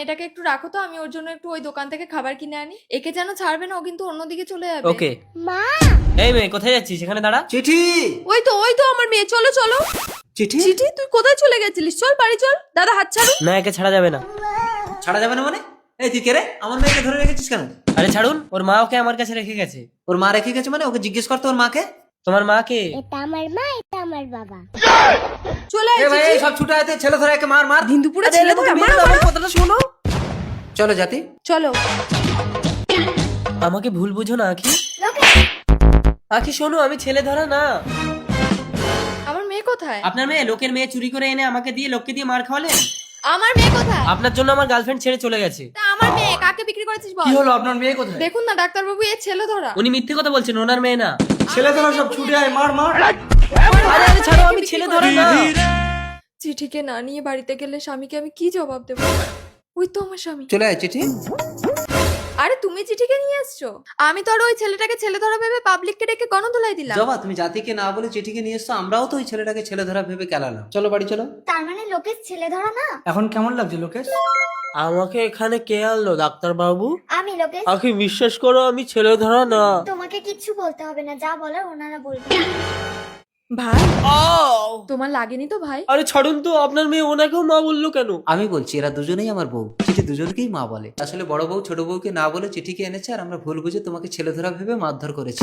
মেয়েটাকে একটু রাখো তো, আমি ওর জন্য একটু ওই দোকান থেকে খাবার কিনে আনি। একে যেন ছাড়বে না, ও কিন্তু অন্যদিকে চলে যাবে। ওকে। মা, এই মেয়ে কোথায় যাচ্ছিস? সেখানে দাঁড়া। চিঠি। ওই তো আমার মেয়ে, চলো চলো। চিঠি চিঠি? তুই কোথায় চলে গেছিলিস? চল বাড়ি চল। দাদা হাত ছাড়ো। না, একে ছাড়া যাবে না। ছাড়া যাবে না মানে? এই তুই কে রে? আমার মেয়েকে ধরে রেখেছিস কেন? আরে ছাড়ুন, ওর মা ওকে আমার কাছে রেখে গেছে। ওর মা রেখে গেছে মানে? ওকে জিজ্ঞেস করতো ওর মাকে। তোমার মা কে? এটা আমার মা, এটা আমার বাবা। চলে এ ভাই, এই সব ছুটা আছে, ছেলে ধরে একে মার মার। হিন্দুপুরে ছেলে ধরে মারো, মারো। কথাটা শোনো। চলো জাতি। চলো। আমাকে ভুল বুঝো না আখি। আখি শোনো, আমি ছেলে ধরা না। আমার মেয়ে কোথায়? আপনার মেয়ে লোকের মেয়ে চুরি করে এনে আমাকে দিয়ে, লোককে দিয়ে মার খাওয়ালেন। আমার মেয়ে কোথায়? আপনার জন্য আমার গার্লফ্রেন্ড ছেড়ে চলে গেছে। তা আমার মেয়ে কাকে বিক্রি করেছিস বল? কি হলো? আপনার মেয়ে কোথায়? দেখুন না ডাক্তার বাবু, এ ছেলে ধরা। উনি মিথ্যে কথা বলছেন, ওনার মেয়ে না। ছেলে ধরা সব ছুটে আয়, মার মার। আরে আরে ছাড়ো, আমি ছেলে ধরা না। চিঠিকে না নিয়ে বাড়িতে গেলে স্বামীকে আমি কি জবাব দেবো? ওই তো আমার স্বামী। চলে আয় চিঠি। আরে তুমি চিঠিকে নিয়ে আসছো? আমি তো আর ওই ছেলেটাকে ছেলে ধরা ভেবে পাবলিককে ডেকে গণধোলাই দিলাম। জবা, তুমি জাতিকে না বলে চিঠিকে নিয়ে এসছো, আমরাও তো ওই ছেলেটাকে ছেলে ধরা ভেবে কেলালাম। চলো বাড়ি চলো। তার মানে লোকেশ ছেলে ধরা না? এখন কেমন লাগছে লোকেশ? আমাকে এখানে কে আনলো ডাক্তার বাবু? আমি লোকেশ। আখি বিশ্বাস করো, আমি ছেলে ধরা না। তোমাকে কিচ্ছু বলতে হবে না, যা বলার ওনারা বলবে। ভাই, তোমার লাগেনি তো ভাই? আরে ছাড়ুন তো, আপনার মেয়ে ওনাকেও মা বললো কেন? আমি বলছি এরা দুজনেই আমার বউ, চিঠি দুজনকেই মা বলে। আসলে বড় বউ ছোট বউকে না বলে চিঠিকে এনেছে, আর আমরা ভুল বুঝে তোমাকে ছেলে ধরা ভেবে মারধর করেছি।